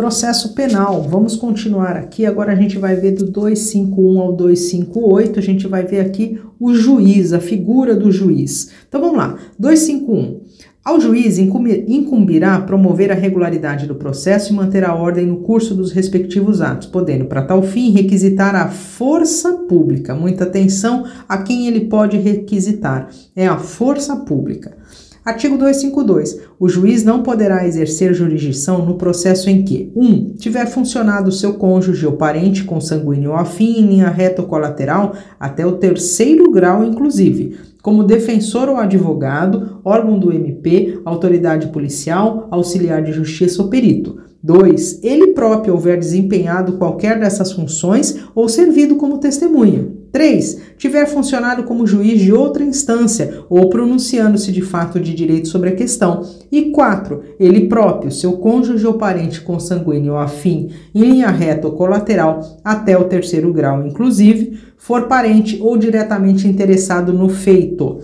Processo penal, vamos continuar aqui, agora a gente vai ver do 251 ao 258, a gente vai ver aqui o juiz, a figura do juiz. Então vamos lá, 251. Ao juiz incumbirá promover a regularidade do processo e manter a ordem no curso dos respectivos atos, podendo, para tal fim, requisitar a força pública. Muita atenção a quem ele pode requisitar, é a força pública. Artigo 252. O juiz não poderá exercer jurisdição no processo em que 1. Tiver funcionado seu cônjuge ou parente consanguíneo ou afim em linha reta ou colateral até o 3º grau, inclusive, como defensor ou advogado, órgão do MP, autoridade policial, auxiliar de justiça ou perito. 2. Ele próprio houver desempenhado qualquer dessas funções ou servido como testemunha. 3. Tiver funcionado como juiz de outra instância ou pronunciando-se de fato de direito sobre a questão. E 4. Ele próprio, seu cônjuge ou parente consanguíneo ou afim, em linha reta ou colateral, até o 3º grau, inclusive, for parente ou diretamente interessado no feito.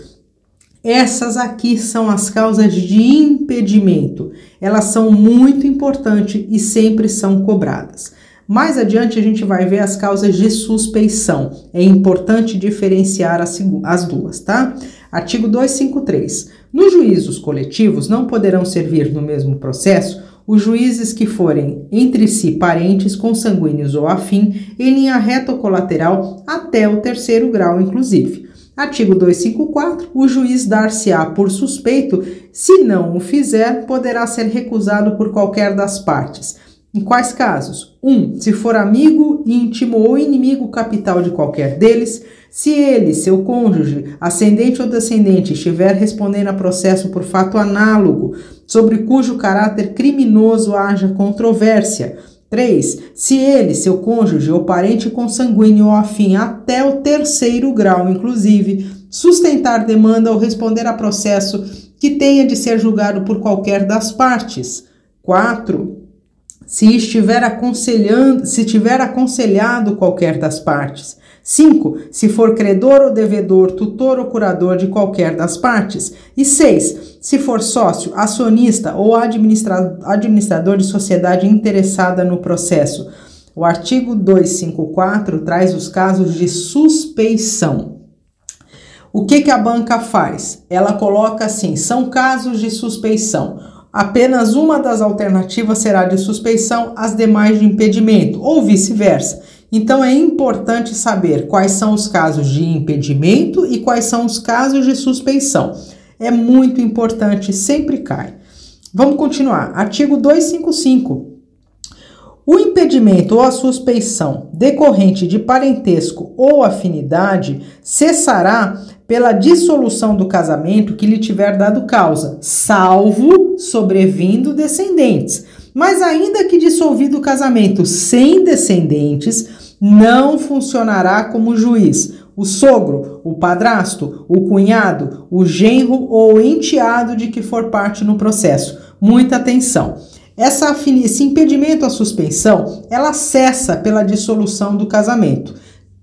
Essas aqui são as causas de impedimento. Elas são muito importantes e sempre são cobradas. Mais adiante a gente vai ver as causas de suspeição. É importante diferenciar as duas, tá? Artigo 253. Nos juízos coletivos não poderão servir no mesmo processo os juízes que forem entre si parentes consanguíneos ou afim em linha reta ou colateral até o 3º grau, inclusive. Artigo 254. O juiz dar-se-á por suspeito, se não o fizer, poderá ser recusado por qualquer das partes. Em quais casos? 1. Se for amigo, íntimo ou inimigo capital de qualquer deles, se ele, seu cônjuge, ascendente ou descendente, estiver respondendo a processo por fato análogo, sobre cujo caráter criminoso haja controvérsia. 3. Se ele, seu cônjuge ou parente consanguíneo ou afim até o 3º grau, inclusive, sustentar demanda ou responder a processo que tenha de ser julgado por qualquer das partes. 4. Se tiver aconselhado qualquer das partes. 5. Se for credor ou devedor, tutor ou curador de qualquer das partes. E 6. Se for sócio, acionista ou administrador de sociedade interessada no processo. O artigo 254 traz os casos de suspeição. O que a banca faz? Ela coloca assim, são casos de suspeição. Apenas uma das alternativas será de suspeição, as demais de impedimento, ou vice-versa. Então é importante saber quais são os casos de impedimento e quais são os casos de suspeição. É muito importante, sempre cai. Vamos continuar. Artigo 255. O impedimento ou a suspeição decorrente de parentesco ou afinidade cessará pela dissolução do casamento que lhe tiver dado causa, salvo sobrevindo descendentes. Mas ainda que dissolvido o casamento sem descendentes, não funcionará como juiz o sogro, o padrasto, o cunhado, o genro ou enteado de que for parte no processo. Muita atenção. Esse impedimento à suspensão, ela cessa pela dissolução do casamento.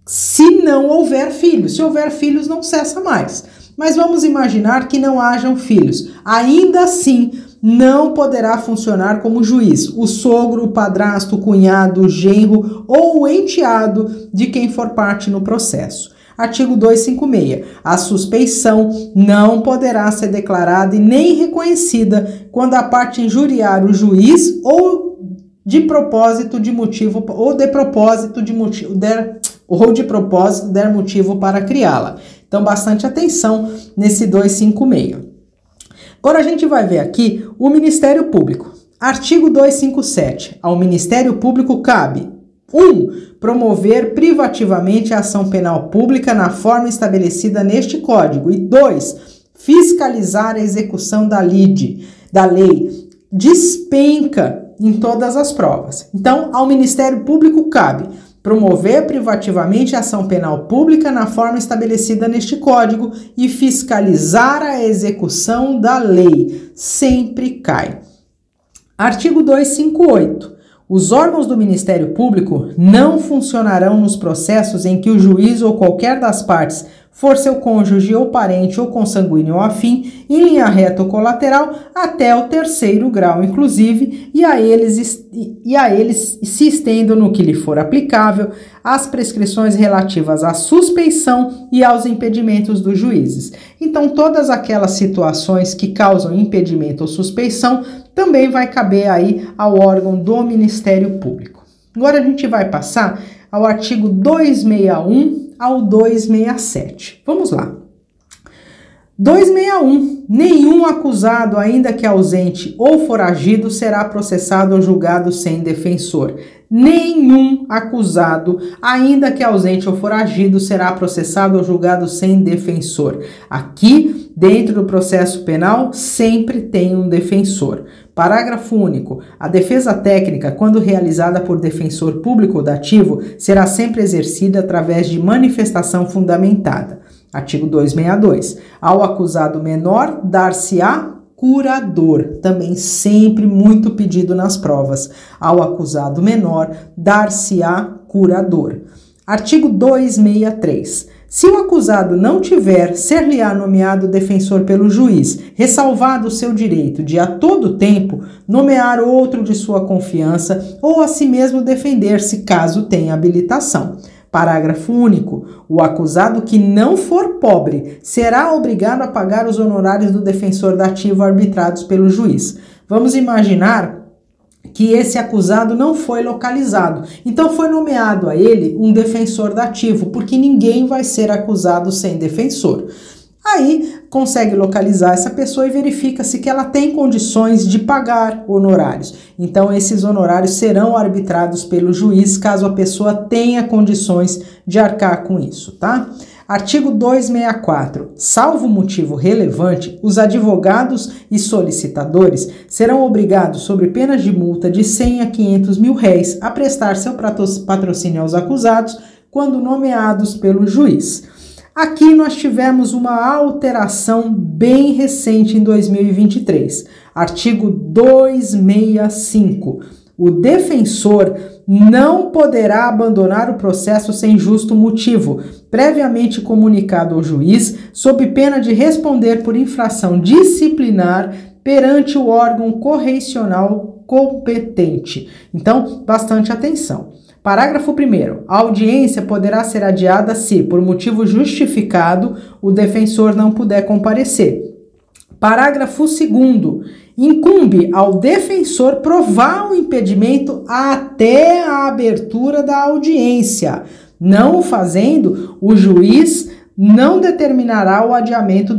Se não houver filhos. Se houver filhos, não cessa mais. Mas vamos imaginar que não hajam filhos. Ainda assim, não poderá funcionar como juiz o sogro, o padrasto, o cunhado, o genro ou o enteado de quem for parte no processo. Artigo 256. A suspeição não poderá ser declarada e nem reconhecida quando a parte injuriar o juiz ou de propósito de motivo der motivo para criá-la. Então, bastante atenção nesse 256. Agora a gente vai ver aqui o Ministério Público. Artigo 257. Ao Ministério Público cabe 1. Promover privativamente a ação penal pública na forma estabelecida neste Código. E 2. Fiscalizar a execução da lei. Despenca em todas as provas. Então, ao Ministério Público cabe promover privativamente a ação penal pública na forma estabelecida neste Código e fiscalizar a execução da lei. Sempre cai. Artigo 258. Os órgãos do Ministério Público não funcionarão nos processos em que o juiz ou qualquer das partes for seu cônjuge ou parente ou consanguíneo ou afim, em linha reta ou colateral, até o 3º grau, inclusive, e a eles se estendam no que lhe for aplicável as prescrições relativas à suspeição e aos impedimentos dos juízes. Então, todas aquelas situações que causam impedimento ou suspeição também vai caber aí ao órgão do Ministério Público. Agora a gente vai passar ao artigo 261 ao 267. Vamos lá. 261. Nenhum acusado, ainda que ausente ou foragido, será processado ou julgado sem defensor. Nenhum acusado, ainda que ausente ou foragido, será processado ou julgado sem defensor. Aqui, dentro do processo penal, sempre tem um defensor. Parágrafo único. A defesa técnica, quando realizada por defensor público ou dativo, será sempre exercida através de manifestação fundamentada. Artigo 262. Ao acusado menor, dar-se-á curador. Também sempre muito pedido nas provas. Ao acusado menor, dar-se-á curador. Artigo 263. Se o acusado não tiver, ser-lhe-á nomeado defensor pelo juiz, ressalvado o seu direito de, a todo tempo, nomear outro de sua confiança ou a si mesmo defender-se, caso tenha habilitação. Parágrafo único. O acusado que não for pobre será obrigado a pagar os honorários do defensor dativo arbitrados pelo juiz. Vamos imaginar que esse acusado não foi localizado. Então foi nomeado a ele um defensor dativo, porque ninguém vai ser acusado sem defensor. Aí consegue localizar essa pessoa e verifica-se que ela tem condições de pagar honorários. Então esses honorários serão arbitrados pelo juiz caso a pessoa tenha condições de arcar com isso, tá? Artigo 264. Salvo motivo relevante, os advogados e solicitadores serão obrigados, sob penas de multa de 100 a 500 mil réis, a prestar seu patrocínio aos acusados quando nomeados pelo juiz. Aqui nós tivemos uma alteração bem recente em 2023. Artigo 265. O defensor não poderá abandonar o processo sem justo motivo, previamente comunicado ao juiz, sob pena de responder por infração disciplinar perante o órgão correicional competente. Então, bastante atenção. Parágrafo 1º. A audiência poderá ser adiada se, por motivo justificado, o defensor não puder comparecer. Parágrafo 2º. Incumbe ao defensor provar o impedimento até a abertura da audiência. Não o fazendo, o juiz não determinará o adiamento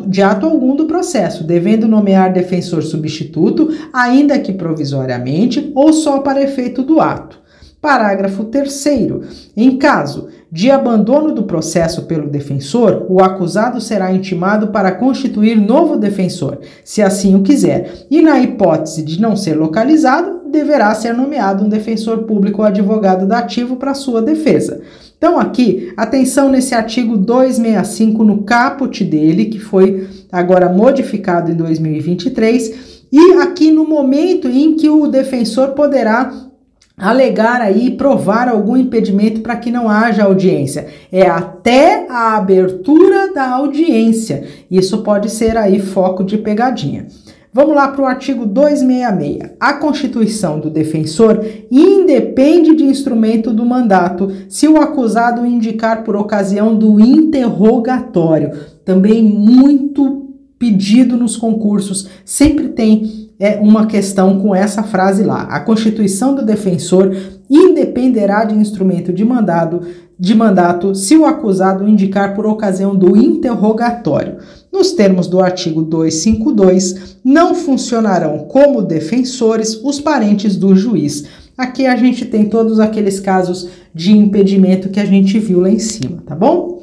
de ato algum do processo, devendo nomear defensor substituto, ainda que provisoriamente ou só para efeito do ato. Parágrafo 3º. Em caso de abandono do processo pelo defensor, o acusado será intimado para constituir novo defensor, se assim o quiser, e na hipótese de não ser localizado, deverá ser nomeado um defensor público ou advogado dativo para sua defesa. Então aqui, atenção nesse artigo 265 no caput dele, que foi agora modificado em 2023, e aqui no momento em que o defensor poderá alegar aí, provar algum impedimento para que não haja audiência. É até a abertura da audiência. Isso pode ser aí foco de pegadinha. Vamos lá para o artigo 266. A constituição do defensor independe de instrumento do mandato, se o acusado indicar por ocasião do interrogatório. Também muito pedido nos concursos, sempre tem uma questão com essa frase lá. A constituição do defensor independerá de instrumento de mandato se o acusado indicar por ocasião do interrogatório. Nos termos do artigo 252, não funcionarão como defensores os parentes do juiz. Aqui a gente tem todos aqueles casos de impedimento que a gente viu lá em cima, tá bom?